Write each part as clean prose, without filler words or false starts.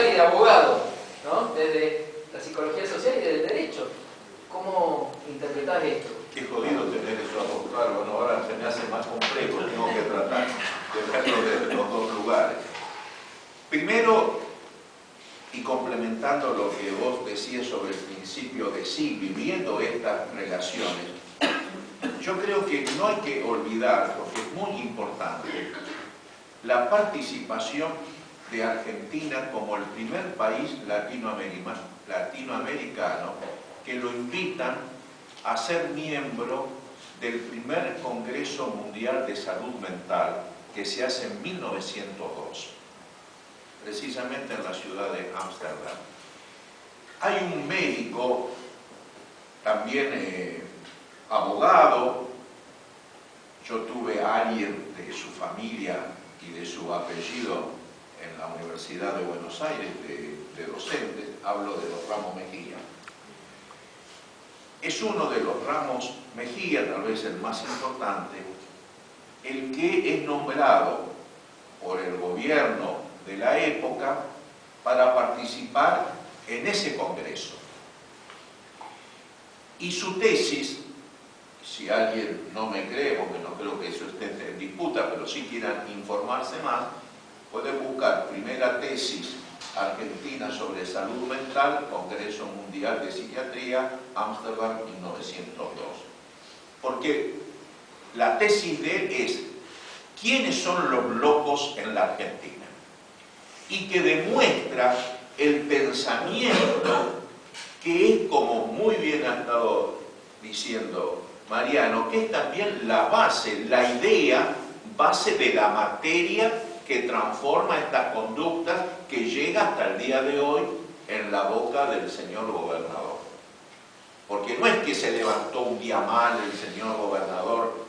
y de abogado, ¿no? Desde la psicología social y del derecho. ¿Cómo interpretás esto? Qué jodido tener eso a mostrar. Bueno, ahora se me hace más complejo, tengo que tratar de verlo desde los dos lugares. Primero, y complementando lo que vos decías sobre el principio de sí, viviendo estas relaciones, yo creo que no hay que olvidar, porque es muy importante, la participación de Argentina como el primer país latinoamericano que lo invitan a ser miembro del primer Congreso Mundial de Salud Mental que se hace en 1902, precisamente en la ciudad de Ámsterdam. Hay un médico, también abogado. Yo tuve a alguien de su familia y de su apellido en la Universidad de Buenos Aires, de docentes, hablo de los Ramos Mejía. Es uno de los Ramos Mejía, tal vez el más importante, el que es nombrado por el gobierno de la época para participar en ese congreso. Y su tesis, si alguien no me cree, porque no creo que eso esté en disputa, pero si quieran informarse más, pueden buscar primera tesis argentina sobre salud mental, Congreso Mundial de Psiquiatría, Ámsterdam, 1902. Porque la tesis de él es ¿quiénes son los locos en la Argentina? Y que demuestra el pensamiento que es, como muy bien ha estado diciendo Mariano, que es también la base, la idea, base de la materia que transforma estas conductas que llega hasta el día de hoy en la boca del señor gobernador. Porque no es que se levantó un día mal el señor gobernador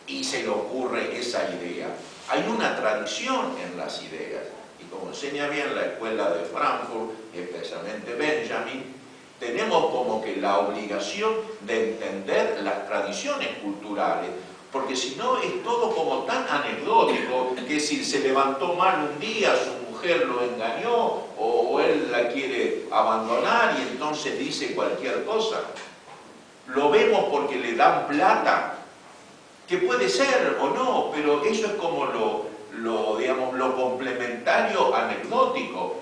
y se le ocurre esa idea. Hay una tradición en las ideas. Y como enseña bien la escuela de Frankfurt, especialmente Benjamin, tenemos como que la obligación de entender las tradiciones culturales, porque si no es todo como tan anecdótico, que si se levantó mal un día, su mujer lo engañó, o él la quiere abandonar y entonces dice cualquier cosa. Lo vemos porque le dan plata, que puede ser o no, pero eso es como lo complementario anecdótico.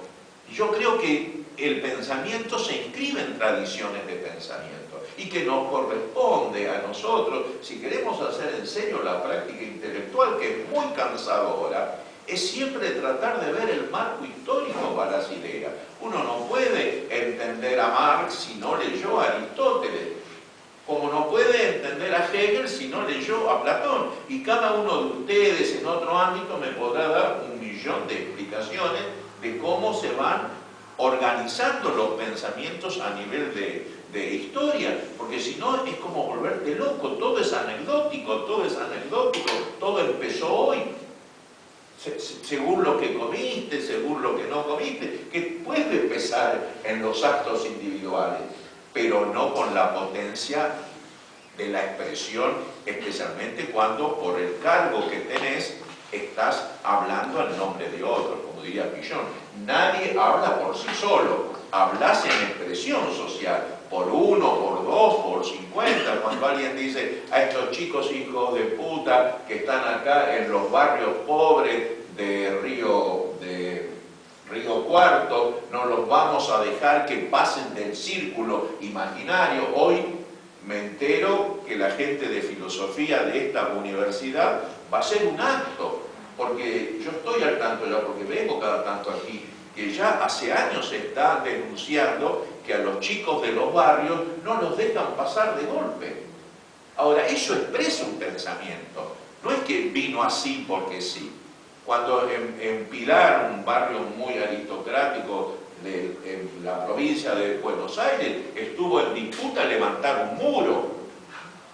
Yo creo que el pensamiento se inscribe en tradiciones de pensamiento y que nos corresponde a nosotros, si queremos hacer en serio la práctica intelectual, que es muy cansadora, es siempre tratar de ver el marco histórico para las ideas. Uno no puede entender a Marx si no leyó a Aristóteles, como no puede entender a Hegel si no leyó a Platón. Y cada uno de ustedes en otro ámbito me podrá dar 1.000.000 de explicaciones de cómo se van organizando los pensamientos a nivel de historia, porque si no es como volverte loco, todo es anecdótico, todo empezó hoy, según lo que comiste, según lo que no comiste, que puede pesar en los actos individuales, pero no con la potencia de la expresión, especialmente cuando por el cargo que tenés estás hablando en nombre de otros, como diría Pillon. Nadie habla por sí solo, hablas en expresión social, por 1, por 2, por 50. Cuando alguien dice a estos chicos hijos de puta que están acá en los barrios pobres de Río Cuarto, no los vamos a dejar que pasen del círculo imaginario. Hoy me entero que la gente de filosofía de esta universidad va a hacer un acto, porque yo estoy al tanto ya, porque vengo cada tanto aquí, que ya hace años se está denunciando que a los chicos de los barrios no los dejan pasar de golpe. Ahora, eso expresa un pensamiento, no es que vino así porque sí. Cuando en Pilar, un barrio muy aristocrático en la provincia de Buenos Aires, estuvo en disputa levantar un muro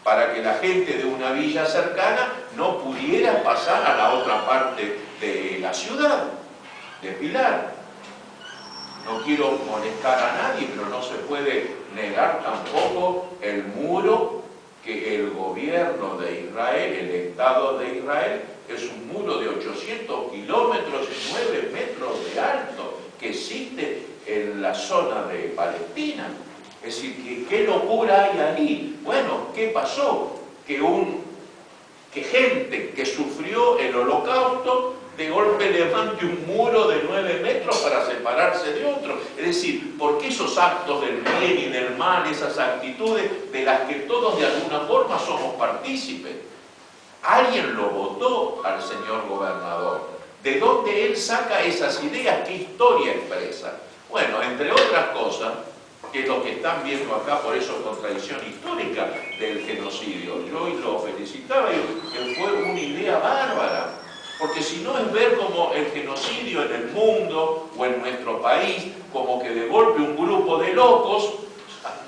para que la gente de una villa cercana no pudiera pasar a la otra parte de la ciudad, de Pilar. No quiero molestar a nadie, pero no se puede negar tampoco el muro que el gobierno de Israel, el Estado de Israel, es un muro de 800 kilómetros y 9 metros de alto, que existe en la zona de Palestina. Es decir, ¿qué locura hay ahí? Bueno, ¿qué pasó? Que gente que sufrió el Holocausto de golpe levante un muro de 9 metros para separarse de otro. Es decir, ¿por qué esos actos del bien y del mal, esas actitudes de las que todos de alguna forma somos partícipes? Alguien lo votó al señor gobernador. ¿De dónde él saca esas ideas? ¿Qué historia expresa? Bueno, entre otras cosas, que es lo que están viendo acá, por eso contradicción histórica del genocidio. Yo hoy lo felicitaba y que fue una idea bárbara. Porque si no es ver como el genocidio en el mundo o en nuestro país, como que de golpe un grupo de locos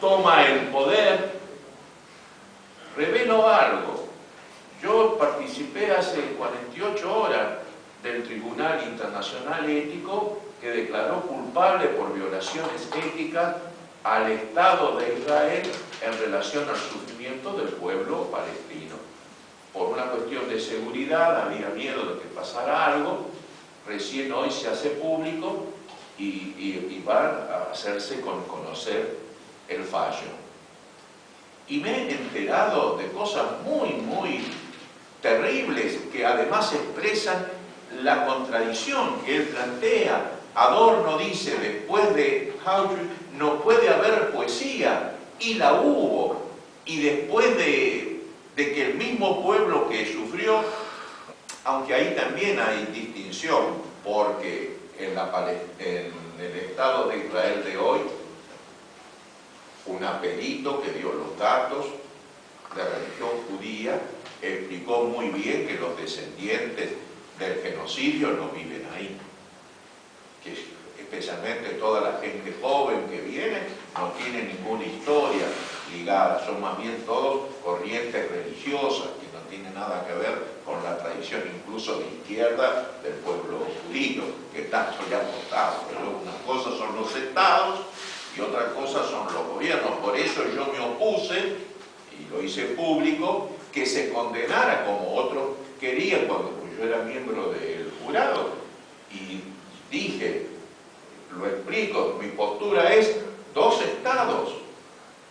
toma el poder. Revelo algo. Yo participé hace 48 horas del Tribunal Internacional Ético que declaró culpable por violaciones éticas al Estado de Israel en relación al sufrimiento del pueblo palestino. Por una cuestión de seguridad, había miedo de que pasara algo, recién hoy se hace público y va a hacerse conocer el fallo. Y me he enterado de cosas muy, muy terribles que además expresan la contradicción que él plantea. Adorno dice, después de Auschwitz no puede haber poesía, y la hubo, y después de que el mismo pueblo que sufrió, aunque ahí también hay distinción, porque en el Estado de Israel de hoy, un apelito que dio los datos de religión judía explicó muy bien que los descendientes del genocidio no viven ahí, que especialmente toda la gente joven que viene no tiene ninguna historia ligada, son más bien todos corrientes religiosas que no tienen nada que ver con la tradición incluso de izquierda del pueblo judío, que tanto ya votado. Pero una cosa son los estados y otra cosa son los gobiernos. Por eso yo me opuse, y lo hice público, que se condenara como otros querían cuando yo era miembro del jurado, y dije, lo explico, mi postura es 2 estados,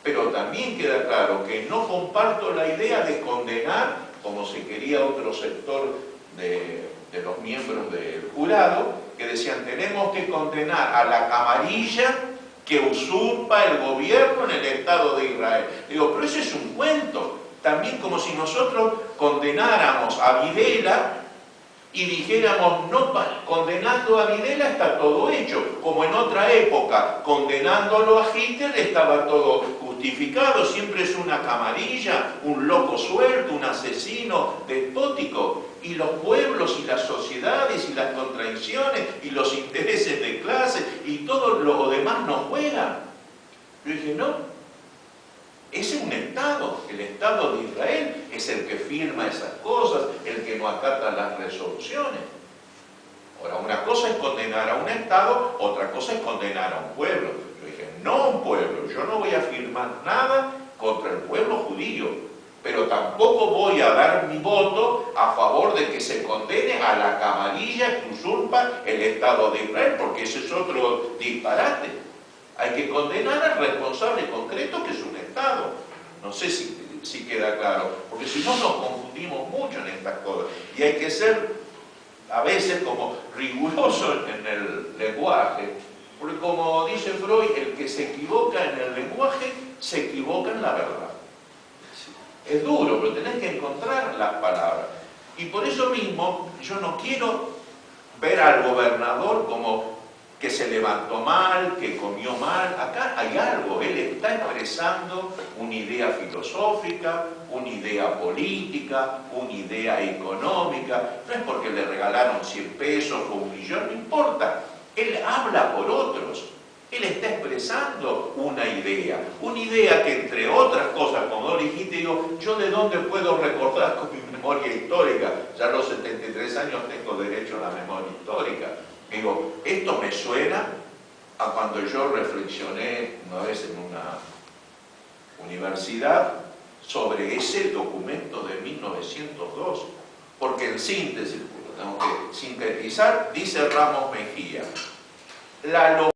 pero también queda claro que no comparto la idea de condenar, como se quería otro sector de los miembros del jurado, que decían, tenemos que condenar a la camarilla que usurpa el gobierno en el Estado de Israel. Digo, pero ese es un cuento. También como si nosotros condenáramos a Videla y dijéramos, no, condenando a Videla está todo hecho, como en otra época, condenándolo a Hitler estaba todo justificado, siempre es una camarilla, un loco suelto, un asesino despótico, y los pueblos y las sociedades y las contradicciones y los intereses de clase y todo lo demás no juegan. Yo dije, no. Ese es un Estado, el Estado de Israel es el que firma esas cosas, el que no acata las resoluciones. Ahora, una cosa es condenar a un Estado, otra cosa es condenar a un pueblo. Yo dije, no a un pueblo, yo no voy a firmar nada contra el pueblo judío, pero tampoco voy a dar mi voto a favor de que se condene a la camarilla que usurpa el Estado de Israel, porque ese es otro disparate. Hay que condenar al responsable concreto que es un Estado. No sé si queda claro, porque si no nos confundimos mucho en estas cosas. Y hay que ser a veces como riguroso en el lenguaje, porque como dice Freud, el que se equivoca en el lenguaje se equivoca en la verdad. Es duro, pero tenés que encontrar las palabras. Y por eso mismo yo no quiero ver al gobernador como que se levantó mal, que comió mal. Acá hay algo, él está expresando una idea filosófica, una idea política, una idea económica. No es porque le regalaron 100 pesos o 1 millón, no importa. Él habla por otros. Él está expresando una idea que entre otras cosas, como lo dijiste, digo, ¿yo de dónde puedo recordar con mi memoria histórica? Ya a los 73 años tengo derecho a la memoria histórica. Digo, esto me suena a cuando yo reflexioné una vez en una universidad sobre ese documento de 1902, porque en síntesis, lo tengo que sintetizar, dice Ramos Mejía, la